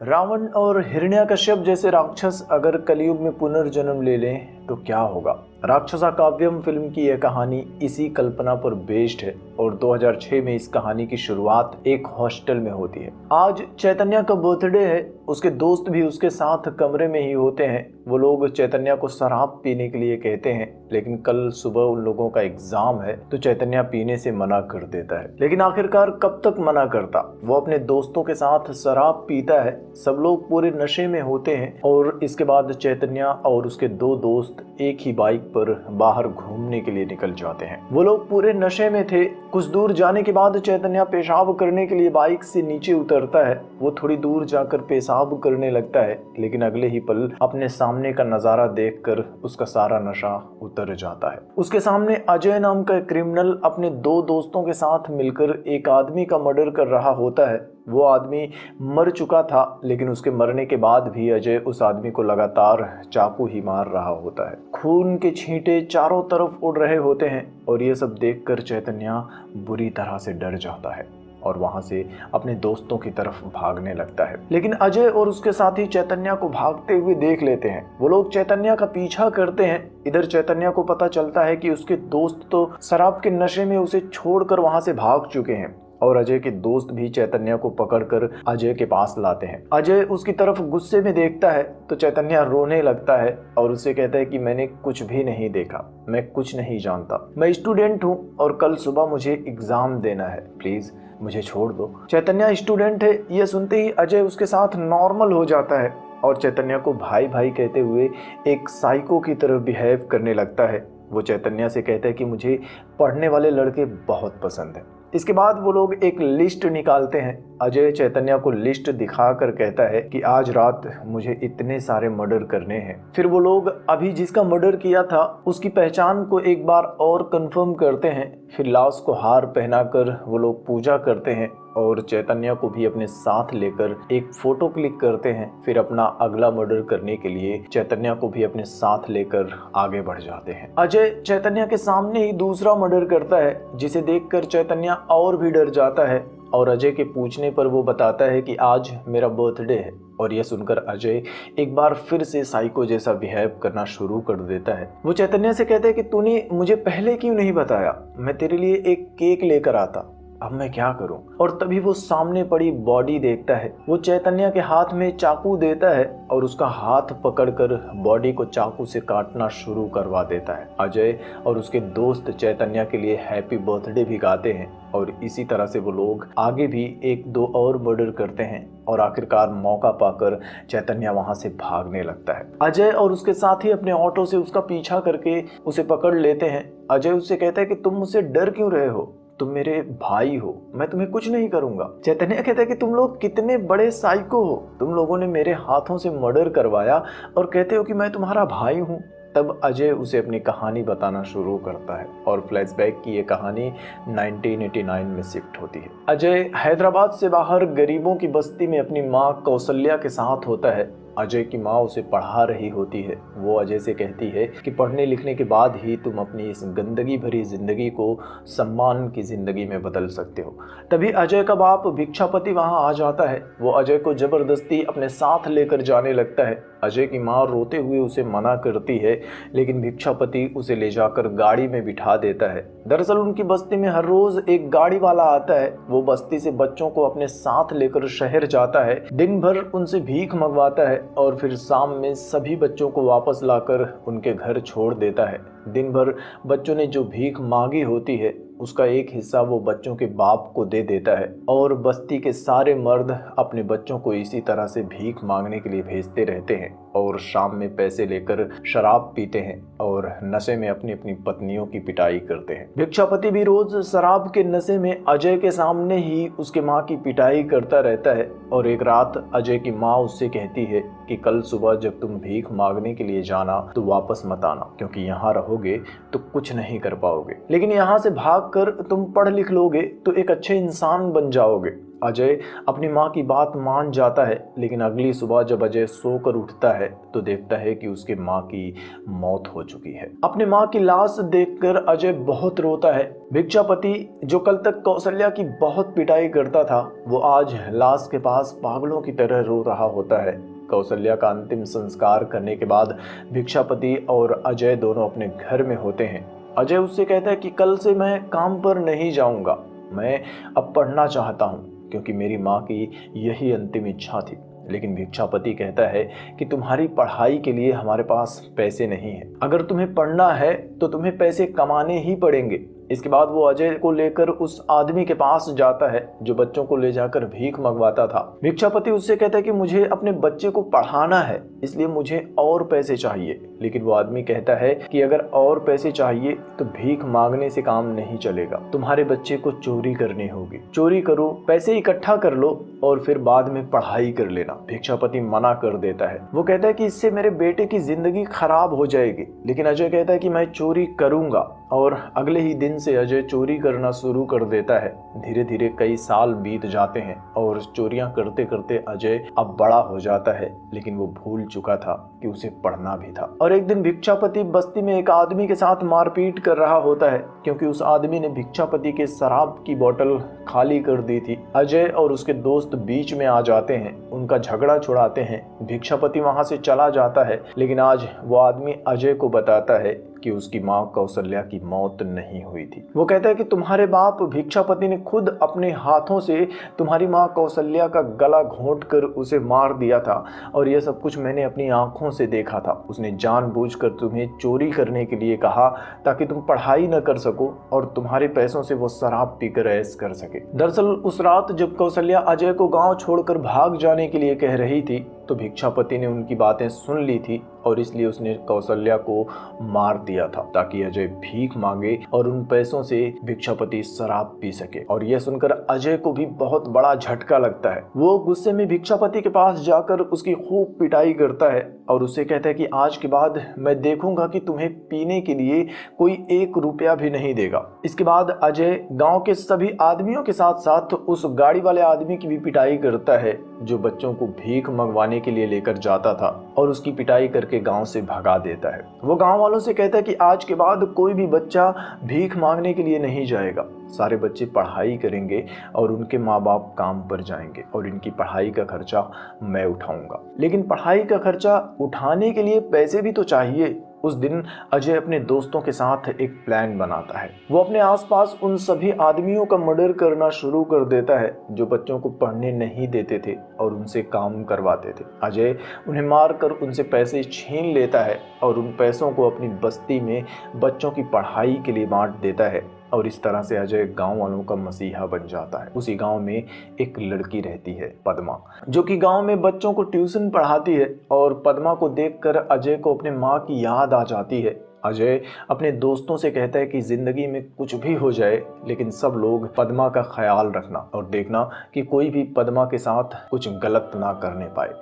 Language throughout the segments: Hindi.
रावण और हिरण्यकश्यप जैसे राक्षस अगर कलयुग में पुनर्जन्म ले लें तो क्या होगा। राक्षसा काव्यम फिल्म की यह कहानी इसी कल्पना पर बेस्ड है और 2006 में इस कहानी की शुरुआत एक हॉस्टल में होती है। आज चैतन्य का बर्थडे है, उसके दोस्त भी उसके साथ कमरे में ही होते हैं। वो लोग चैतन्य को शराब पीने के लिए कहते हैं, लेकिन कल सुबह उन लोगों का एग्जाम है तो चैतन्य पीने से मना कर देता है। लेकिन आखिरकार कब तक मना करता, वो अपने दोस्तों के साथ शराब पीता है। सब लोग पूरे नशे में होते हैं और इसके बाद चैतन्य और उसके दो दोस्त एक ही बाइक पर बाहर घूमने के लिए निकल जाते हैं। वो लोग पूरे नशे में थे। कुछ दूर जाने के बाद चैतन्य पेशाब करने के लिए बाइक से नीचे उतरता है। वो थोड़ी दूर जाकर पेशाब करने लगता है, लेकिन अगले ही पल अपने सामने का नजारा देखकर उसका सारा नशा उतर जाता है। उसके सामने अजय नाम का क्रिमिनल अपने दो दोस्तों के साथ मिलकर एक आदमी का मर्डर कर रहा होता है। वो आदमी मर चुका था, लेकिन उसके मरने के बाद भी अजय उस आदमी को लगातार चाकू ही मार रहा होता है। खून के छींटे चारों तरफ उड़ रहे होते हैं और ये सब देखकर चैतन्य बुरी तरह से डर जाता है और वहां से अपने दोस्तों की तरफ भागने लगता है। लेकिन अजय और उसके साथी चैतन्य को भागते हुए देख लेते हैं। वो लोग चैतन्य का पीछा करते हैं। इधर चैतन्य को पता चलता है कि उसके दोस्त तो शराब के नशे में उसे छोड़कर वहां से भाग चुके हैं और अजय के दोस्त भी चैतन्य को पकड़कर अजय के पास लाते हैं। अजय उसकी तरफ गुस्से में देखता है तो चैतन्य रोने लगता है और उससे कहता है कि मैंने कुछ भी नहीं देखा, मैं कुछ नहीं जानता, मैं स्टूडेंट हूँ और कल सुबह मुझे एग्जाम देना है, प्लीज मुझे छोड़ दो। चैतन्य स्टूडेंट है, यह सुनते ही अजय उसके साथ नॉर्मल हो जाता है और चैतन्य को भाई भाई कहते हुए एक साइको की तरह बिहेव करने लगता है। वो चैतन्य से कहता है कि मुझे पढ़ने वाले लड़के बहुत पसंद हैं। इसके बाद वो लोग एक लिस्ट निकालते हैं। अजय चैतन्य को लिस्ट दिखाकर कहता है कि आज रात मुझे इतने सारे मर्डर करने हैं। फिर वो लोग अभी जिसका मर्डर किया था उसकी पहचान को एक बार और कंफर्म करते हैं। फिर लाश को हार पहनाकर वो लोग पूजा करते हैं और चैतन्य को भी अपने साथ लेकर एक फोटो क्लिक करते हैं। फिर अपना अगला मर्डर करने के लिए चैतन्य को भी अपने साथ लेकर आगे बढ़ जाते हैं। अजय चैतन्य के सामने ही दूसरा मर्डर करता है, जिसे देखकर चैतन्य और भी डर जाता है और अजय के पूछने पर वो बताता है कि आज मेरा बर्थडे है। और यह सुनकर अजय एक बार फिर से साइको जैसा बिहेव करना शुरू कर देता है। वो चैतन्य से कहता है कि तूने मुझे पहले क्यों नहीं बताया, मैं तेरे लिए एक केक लेकर आता, अब मैं क्या करूं। और तभी वो सामने पड़ी बॉडी देखता है। वो चैतन्य के हाथ में चाकू देता है और उसका हाथ पकड़कर बॉडी को चाकू से काटना शुरू करवा देता है। अजय और उसके दोस्त चैतन्य के लिए हैप्पी बर्थडे भी गाते हैं और इसी तरह से वो लोग आगे भी एक दो और मर्डर करते हैं और आखिरकार मौका पाकर चैतन्य वहां से भागने लगता है। अजय और उसके साथी अपने ऑटो से उसका पीछा करके उसे पकड़ लेते हैं। अजय उससे कहता है कि तुम मुझसे डर क्यों रहे हो, तुम मेरे भाई हो, मैं तुम्हें कुछ नहीं करूंगा। चैतन्य कहता है कि तुम लोग कितने बड़े साइको हो, तुम लोगों ने मेरे हाथों से मर्डर करवाया और कहते हो कि मैं तुम्हारा भाई हूँ। तब अजय उसे अपनी कहानी बताना शुरू करता है और फ्लैशबैक की ये कहानी 1989 में शिफ्ट होती है। अजय हैदराबाद से बाहर गरीबों की बस्ती में अपनी माँ कौशल्या के साथ होता है। अजय की माँ उसे पढ़ा रही होती है। वो अजय से कहती है कि पढ़ने लिखने के बाद ही तुम अपनी इस गंदगी भरी जिंदगी को सम्मान की जिंदगी में बदल सकते हो। तभी अजय का बाप भिक्षापति वहां आ जाता है। वो अजय को जबरदस्ती अपने साथ लेकर जाने लगता है। अजय की माँ रोते हुए उसे मना करती है, लेकिन भिक्षापति उसे ले जाकर गाड़ी में बिठा देता है। दरअसल उनकी बस्ती में हर रोज एक गाड़ी वाला आता है। वो बस्ती से बच्चों को अपने साथ लेकर शहर जाता है, दिन भर उनसे भीख मंगवाता है और फिर शाम में सभी बच्चों को वापस लाकर उनके घर छोड़ देता है। दिन भर बच्चों ने जो भीख मांगी होती है उसका एक हिस्सा वो बच्चों के बाप को दे देता है और बस्ती के सारे मर्द अपने बच्चों को इसी तरह से भीख मांगने के लिए भेजते रहते हैं और शाम में पैसे लेकर शराब पीते हैं और नशे में अपनी अपनी पत्नियों की पिटाई करते हैं। भिक्षापति भी रोज शराब के नशे में अजय के सामने ही उसके माँ की पिटाई करता रहता है और एक रात अजय की माँ उससे कहती है कि कल सुबह जब तुम भीख मांगने के लिए जाना तो वापस मत आना, क्योंकि यहाँ रहोगे तो कुछ नहीं कर पाओगे, लेकिन यहाँ से भाग कर तुम पढ़ लिख लोगे तो एक अच्छे इंसान बन जाओगे। अजय अपनी माँ की बात मान जाता है, लेकिन अगली सुबह जब अजय सोकर उठता है तो देखता है कि उसकी माँ की मौत हो चुकी है। अपनी माँ की लाश देखकर अजय बहुत रोता है। भिक्षापति, जो कल तक कौशल्या की बहुत पिटाई करता था, वो आज लाश के पास पागलों की तरह रो रहा होता है। कौशल्या का अंतिम संस्कार करने के बाद भिक्षापति और अजय दोनों अपने घर में होते हैं। अजय उससे कहता है कि कल से मैं काम पर नहीं जाऊंगा, मैं अब पढ़ना चाहता हूँ, क्योंकि मेरी माँ की यही अंतिम इच्छा थी। लेकिन भिक्षापति कहता है कि तुम्हारी पढ़ाई के लिए हमारे पास पैसे नहीं हैं। अगर तुम्हें पढ़ना है तो तुम्हें पैसे कमाने ही पड़ेंगे। इसके बाद वो अजय को लेकर उस आदमी के पास जाता है जो बच्चों को ले जाकर भीख मंगवाता था। भिक्षापति उससे कहता है कि मुझे अपने बच्चे को पढ़ाना है, इसलिए मुझे और पैसे चाहिए। लेकिन वो आदमी कहता है कि अगर और पैसे चाहिए तो भीख मांगने से काम नहीं चलेगा, तुम्हारे बच्चे को चोरी करनी होगी। चोरी करो, पैसे इकट्ठा कर लो और फिर बाद में पढ़ाई कर लेना। भिक्षापति मना कर देता है। वो कहता है कि इससे मेरे बेटे की जिंदगी खराब हो जाएगी। लेकिन अजय कहता है कि मैं चोरी करूंगा, और अगले ही दिन से अजय चोरी करना शुरू कर देता है। धीरे धीरे कई साल बीत जाते हैं और चोरियां करते करते अजय अब बड़ा हो जाता है, लेकिन वो भूल चुका था कि उसे पढ़ना भी था। और एक दिन भिक्षापति बस्ती में एक आदमी के साथ मारपीट कर रहा होता है, क्योंकि उस आदमी ने भिक्षापति के शराब की बोतल खाली कर दी थी। अजय और उसके दोस्त बीच में आ जाते हैं, उनका झगड़ा छुड़ाते हैं। भिक्षापति वहां से चला जाता है, लेकिन आज वो आदमी अजय को बताता है कि उसकी माँ कौशल्या की मौत नहीं हुई थी। वो कहता है कि तुम्हारे बाप भिक्षापति ने खुद अपने हाथों से तुम्हारी माँ कौशल्या का गला घोंट कर उसे मार दिया था, और यह सब कुछ मैंने अपनी आंखों से देखा था। उसने जानबूझकर तुम्हें चोरी करने के लिए कहा ताकि तुम पढ़ाई न कर सको और तुम्हारे पैसों से वो शराब पीकर ऐश कर सके। दरअसल उस रात जब कौशल्या अजय को गांव छोड़कर भाग जाने के लिए कह रही थी, तो भिक्षापति ने उनकी बातें सुन ली थी और इसलिए उसने कौशल्या को मार दिया था ताकि अजय भीख मांगे और उन पैसों से भिक्षापति शराब पी सके। और यह सुनकर अजय को भी बहुत बड़ा झटका लगता है। वो गुस्से में भिक्षापति के पास जाकर उसकी खूब पिटाई करता है और उससे कहता है कि आज के बाद मैं देखूंगा कि तुम्हें पीने के लिए कोई 1 रुपया भी नहीं देगा। इसके बाद अजय गांव के सभी आदमियों के साथ साथ उस गाड़ी वाले आदमी की भी पिटाई करता है जो बच्चों को भीख मंगवाने के लिए लेकर जाता था, और उसकी पिटाई करके गांव से भगा देता है। वो गांव वालों से कहता है कि आज के बाद कोई भी बच्चा भीख मांगने के लिए नहीं जाएगा, सारे बच्चे पढ़ाई करेंगे और उनके माँ बाप काम पर जाएंगे और इनकी पढ़ाई का खर्चा मैं उठाऊंगा। लेकिन पढ़ाई का खर्चा उठाने के लिए पैसे भी तो चाहिए। उस दिन अजय अपने दोस्तों के साथ एक प्लान बनाता है। वो अपने आसपास उन सभी आदमियों का मर्डर करना शुरू कर देता है जो बच्चों को पढ़ने नहीं देते थे और उनसे काम करवाते थे। अजय उन्हें मारकर उनसे पैसे छीन लेता है और उन पैसों को अपनी बस्ती में बच्चों की पढ़ाई के लिए बांट देता है, और इस तरह से अजय गांव वालों का मसीहा बन जाता है। उसी गांव में एक लड़की रहती है, पद्मा, जो कि गांव में बच्चों को ट्यूशन पढ़ाती है, और पद्मा को देखकर अजय को अपने माँ की याद आ जाती है। अजय अपने दोस्तों से कहता है कि जिंदगी में कुछ भी हो जाए, लेकिन सब लोग पद्मा का ख्याल रखना और देखना कि कोई भी पद्मा के साथ कुछ गलत ना करने पाए।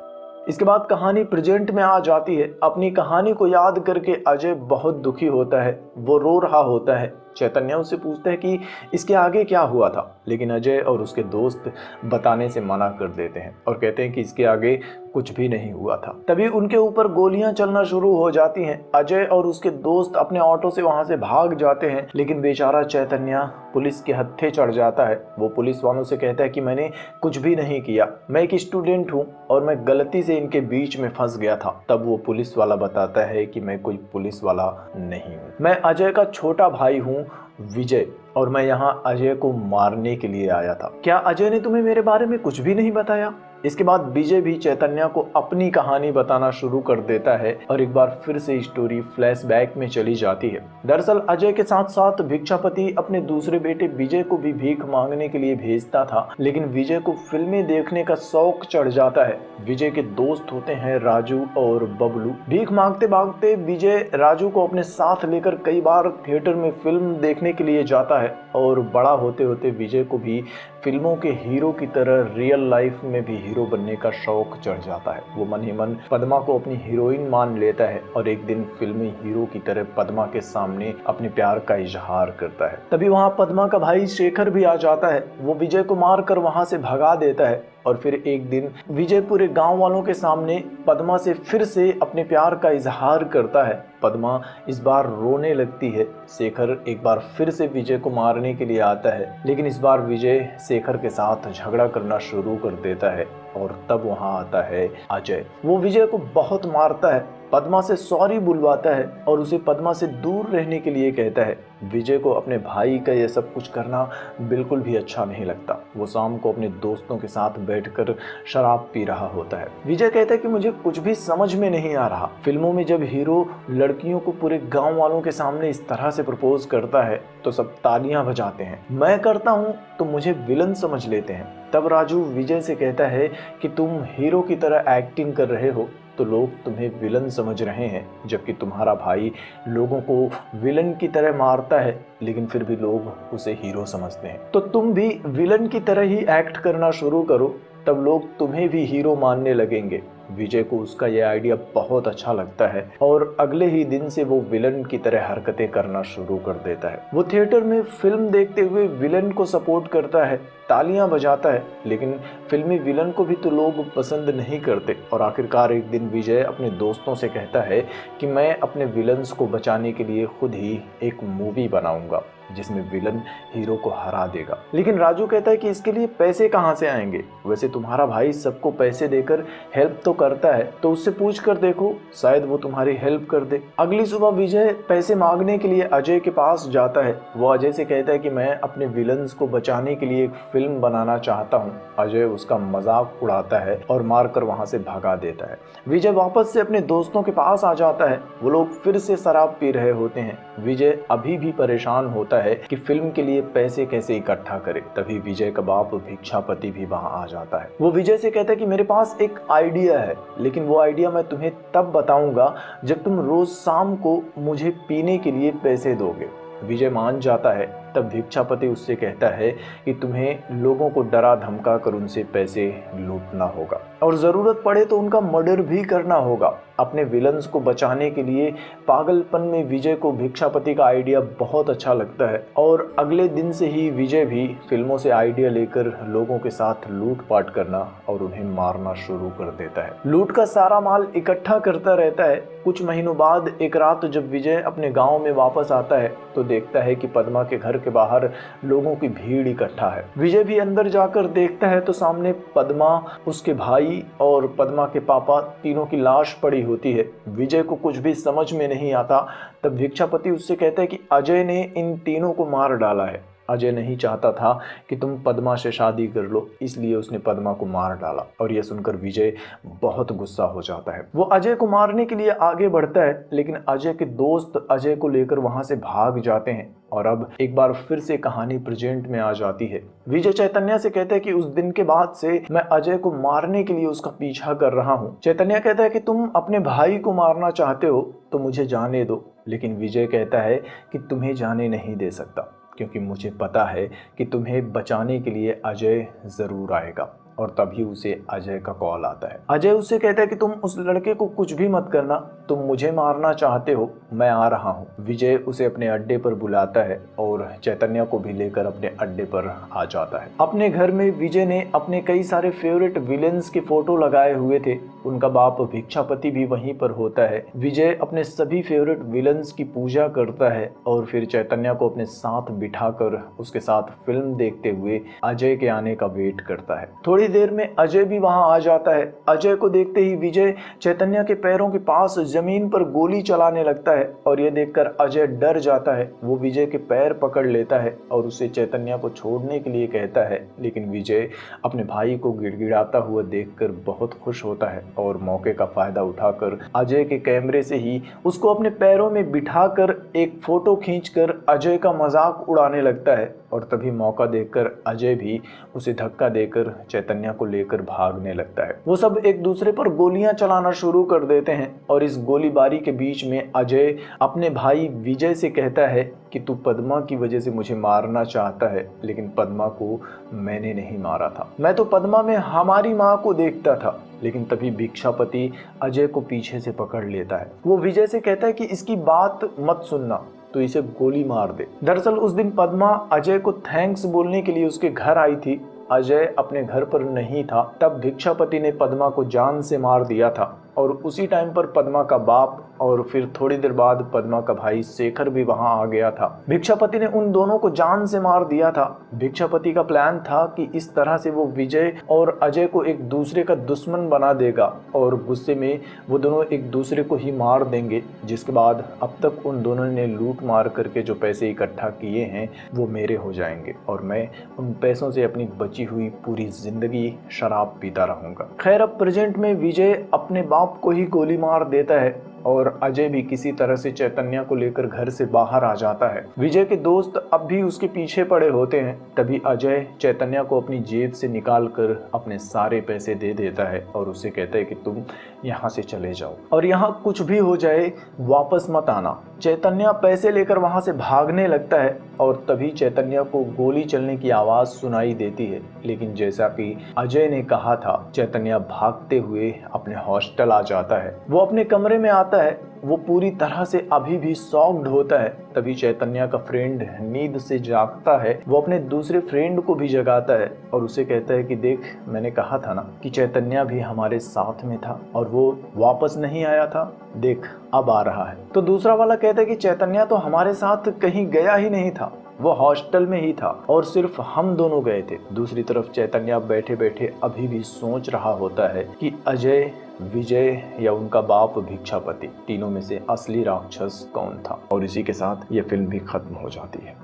इसके बाद कहानी प्रेजेंट में आ जाती है। अपनी कहानी को याद करके अजय बहुत दुखी होता है, वो रो रहा होता है। चैतन्य उससे पूछता है कि इसके आगे क्या हुआ था, लेकिन अजय और उसके दोस्त बताने से मना कर देते हैं और कहते हैं कि इसके आगे कुछ भी नहीं हुआ था। तभी उनके ऊपर गोलियां चलना शुरू हो जाती हैं। अजय और उसके दोस्त अपने ऑटो से वहां से भाग जाते हैं, लेकिन बेचारा चैतन्य पुलिस के हत्थे चढ़ जाता है। वो पुलिस वालों से कहता है कि मैंने कुछ भी नहीं किया, मैं एक स्टूडेंट हूँ और मैं गलती से इनके बीच में फंस गया था। तब वो पुलिस वाला बताता है कि मैं कोई पुलिस वाला नहीं हूँ, मैं अजय का छोटा भाई हूँ विजय, और मैं यहाँ अजय को मारने के लिए आया था। क्या अजय ने तुम्हें मेरे बारे में कुछ भी नहीं बताया? इसके बाद विजय भी चैतन्य को अपनी कहानी बताना शुरू कर देता है और एक बार फिर से स्टोरी फ्लैशबैक में चली जाती है। दरअसल अजय के साथ साथ भिक्षापति अपने दूसरे बेटे विजय को भी भीख मांगने के लिए भेजता था, लेकिन विजय को फिल्में देखने का शौक चढ़ जाता है। विजय के दोस्त होते हैं राजू और बबलू। भीख मांगते मांगते विजय राजू को अपने साथ लेकर कई बार थिएटर में फिल्म देखने के लिए जाता है, और बड़ा होते होते विजय को भी फिल्मों के हीरो की तरह रियल लाइफ में भी हीरो बनने का शौक चढ़ जाता है। वो मन ही मन पद्मा को अपनी हीरोइन मान लेता है और एक दिन फिल्मी हीरो की तरह पद्मा के सामने अपने प्यार का इजहार करता है। तभी वहां पद्मा का भाई शेखर भी आ जाता है। वो विजय को मार कर वहां से भगा देता है और फिर एक दिन विजय पूरे गांव वालों के सामने पद्मा से फिर से अपने प्यार का इजहार करता है। पद्मा इस बार रोने लगती है। शेखर एक बार फिर से विजय को मारने के लिए आता है, लेकिन इस बार विजय शेखर के साथ झगड़ा करना शुरू कर देता है और तब वहां आता है अजय। वो विजय को बहुत मारता है, पद्मा से सॉरी बुलवाता है और उसे पद्मा से दूर रहने के लिए कहता है। विजय को अपने भाई का ये सब कुछ करना बिल्कुल भी अच्छा नहीं लगता। वो शाम को अपने दोस्तों के साथ बैठकर शराब पी रहा होता है। विजय कहता है कि मुझे कुछ भी समझ में नहीं आ रहा। फिल्मों में जब हीरो लड़कियों को पूरे गांव वालों के सामने इस तरह से प्रपोज करता है तो सब तालियां बजाते हैं। मैं करता हूं तो मुझे विलन समझ लेते हैं। तब राजू विजय से कहता है कि तुम हीरो की तरह एक्टिंग कर रहे हो तो लोग तुम्हें विलन समझ रहे हैं, जबकि तुम्हारा भाई लोगों को विलन की तरह मारता है लेकिन फिर भी लोग उसे हीरो समझते हैं। तो तुम भी विलन की तरह ही एक्ट करना शुरू करो, तब लोग तुम्हें भी हीरो मानने लगेंगे। विजय को उसका यह आइडिया बहुत अच्छा लगता है और अगले ही दिन से वो विलन की तरह हरकतें करना शुरू कर देता है। वो थिएटर में फिल्म देखते हुए विलन को सपोर्ट करता है, तालियां बजाता है, लेकिन फिल्मी विलन को भी तो लोग पसंद नहीं करते। और आखिरकार एक दिन विजय अपने दोस्तों से कहता है कि मैं अपने विलन्स को बचाने के लिए खुद ही एक मूवी बनाऊंगा जिसमें विलन हीरो को हरा देगा। लेकिन राजू कहता है कि इसके लिए पैसे कहाँ से आएंगे? वैसे तुम्हारा भाई सबको पैसे देकर हेल्प तो करता है, तो उससे पूछ कर देखो, शायद वो तुम्हारी हेल्प कर दे। अगली सुबह विजय पैसे मांगने के लिए अजय के पास जाता है। वो अजय से कहता है कि मैं अपने विलन्स को बचाने के लिए एक फिल्म बनाना चाहता हूँ। अजय उसका मजाक उड़ाता है और मारकर वहां से भगा देता है। विजय वापस से अपने दोस्तों के पास आ जाता है। वो लोग फिर से शराब पी रहे होते हैं। विजय अभी भी परेशान होता है कि फिल्म के लिए पैसे कैसे इकट्ठा करे। तभी विजय का बाप भिक्षापति भी वहां आ जाता है। वो विजय से कहता है कि मेरे पास एक आइडिया है, लेकिन वो आइडिया मैं तुम्हें तब बताऊंगा जब तुम रोज शाम को मुझे पीने के लिए पैसे दोगे। विजय मान जाता है। तब भिक्षापति उससे कहता है कि तुम्हें लोगों को डरा धमका कर उनसे पैसे लूटना होगा और जरूरत पड़े तो उनका मर्डर भी करना होगा। अपने विलन्स को बचाने के लिए पागलपन में विजय को भिक्षापति का आइडिया बहुत अच्छा लगता है और अगले दिन से ही विजय भी फिल्मों से आइडिया लेकर लोगों के साथ लूटपाट करना और उन्हें मारना शुरू कर देता है। लूट का सारा माल इकट्ठा करता रहता है। कुछ महीनों बाद एक रात जब विजय अपने गांव में वापस आता है तो देखता है कि पद्मा के घर के बाहर लोगों की भीड़ इकट्ठा है। विजय भी अंदर जाकर देखता है तो सामने पद्मा, उसके भाई और पद्मा के पापा तीनों की लाश पड़ी होती है। विजय को कुछ भी समझ में नहीं आता। तब भिक्षापति उससे कहता है कि अजय ने इन तीनों को मार डाला है। अजय नहीं चाहता था कि तुम पद्मा से शादी कर लो, इसलिए उसने पद्मा को मार डाला। और यह सुनकर विजय बहुत गुस्सा हो जाता है। वो अजय को मारने के लिए आगे बढ़ता है, लेकिन अजय के दोस्त अजय को लेकर वहां से भाग जाते हैं और अब एक बार फिर से कहानी प्रेजेंट में आ जाती है। विजय चैतन्य से कहता है कि उस दिन के बाद से मैं अजय को मारने के लिए उसका पीछा कर रहा हूँ। चैतन्य कहता है कि तुम अपने भाई को मारना चाहते हो तो मुझे जाने दो, लेकिन विजय कहता है कि तुम्हें जाने नहीं दे सकता, क्योंकि मुझे पता है कि तुम्हें बचाने के लिए अजय जरूर आएगा। और तभी उसे अजय का कॉल आता है। अजय उससे कहता है कि तुम उस लड़के को कुछ भी मत करना, तुम मुझे मारना चाहते हो, मैं आ रहा हूँ। विजय उसे अपने अड्डे पर बुलाता है और चैतन्य को भी लेकर अपने अड्डे पर आ जाता है। अपने घर में विजय ने अपने कई सारे फेवरेट विलेंस के फोटो लगाए हुए थे। उनका बाप भिक्षापति भी वहीं पर होता है। विजय अपने सभी फेवरेट विलेंस की पूजा करता है और फिर चैतन्य को अपने साथ बिठाकर उसके साथ फिल्म देखते हुए अजय के आने का वेट करता है। थोड़ी देर में अजय भी वहां आ जाता है। अजय को देखते ही विजय चैतन्य के पैरों के पास जमीन पर गोली चलाने लगता है और यह देखकर अजय डर जाता है। वो विजय के पैर पकड़ लेता है और उसे चैतन्य को छोड़ने के लिए कहता है, लेकिन विजय अपने भाई को गिड़गिड़ाता हुआ देखकर बहुत खुश होता है और मौके का फायदा उठाकर अजय के कैमरे से ही उसको अपने पैरों में बिठाकर एक फोटो खींचकर अजय का मजाक उड़ाने लगता है। और तभी मौका देखकर अजय भी उसे धक्का देकर चैतन्य को लेकर भागने लगता है। वो सब एक दूसरे पर गोलियां चलाना शुरू कर देते हैं और इस गोलीबारी के बीच में अजय अपने भाई विजय से कहता है कि तू पद्मा की वजह से मुझे मारना चाहता है, लेकिन पद्मा को मैंने नहीं मारा था। मैं तो पद्मा में हमारी माँ को देखता था। लेकिन तभी भिक्षापति अजय को पीछे से पकड़ लेता है। वो विजय से कहता है कि इसकी बात मत सुनना, तो इसे गोली मार दे। दरअसल उस दिन पद्मा अजय को थैंक्स बोलने के लिए उसके घर आई थी। अजय अपने घर पर नहीं था। तब भिक्षापति ने पद्मा को जान से मार दिया था और उसी टाइम पर पद्मा का बाप और फिर थोड़ी देर बाद पद्मा का भाई शेखर भी वहां आ गया था। भिक्षापति ने उन दोनों को जान से मार दिया था। भिक्षापति का प्लान था कि इस तरह से वो विजय और अजय को एक दूसरे का दुश्मन बना देगा और गुस्से में वो दोनों एक दूसरे को ही मार देंगे, जिसके बाद अब तक उन दोनों ने लूट मार करके जो पैसे इकट्ठा किए हैं वो मेरे हो जाएंगे और मैं उन पैसों से अपनी बची हुई पूरी जिंदगी शराब पीता रहूंगा। खैर, अब प्रेजेंट में विजय अपने बाप को ही गोली मार देता है और अजय भी किसी तरह से चैतन्य को लेकर घर से बाहर आ जाता है। विजय के दोस्त अब भी उसके पीछे पड़े होते हैं। तभी अजय चैतन्य को अपनी जेब से निकाल कर अपने सारे पैसे दे देता है और उसे कहता है कि तुम यहाँ से चले जाओ और यहाँ कुछ भी हो जाए वापस मत आना। चैतन्य पैसे लेकर वहां से भागने लगता है और तभी चैतन्य को गोली चलने की आवाज सुनाई देती है। लेकिन जैसा कि अजय ने कहा था, चैतन्य भागते हुए अपने हॉस्टल आ जाता है। वो अपने कमरे में आता है। वो पूरी तरह से अभी भी शॉक्ड होता है। तभी चैतन्य का फ्रेंड नींद से जागता है। वो अपने दूसरे फ्रेंड को भी जगाता है और उसे कहता है कि देख, मैंने कहा था ना कि चैतन्य भी हमारे साथ में था और वो वापस नहीं आया था, देख अब आ रहा है। तो दूसरा वाला कहता है कि चैतन्य तो हमारे साथ कहीं गया ही नहीं था, वो हॉस्टल में ही था और सिर्फ हम दोनों गए थे। दूसरी तरफ चैतन्य बैठे बैठे अभी भी सोच रहा होता है कि अजय, विजय या उनका बाप भिक्षापति, तीनों में से असली राक्षस कौन था। और इसी के साथ ये फिल्म भी खत्म हो जाती है।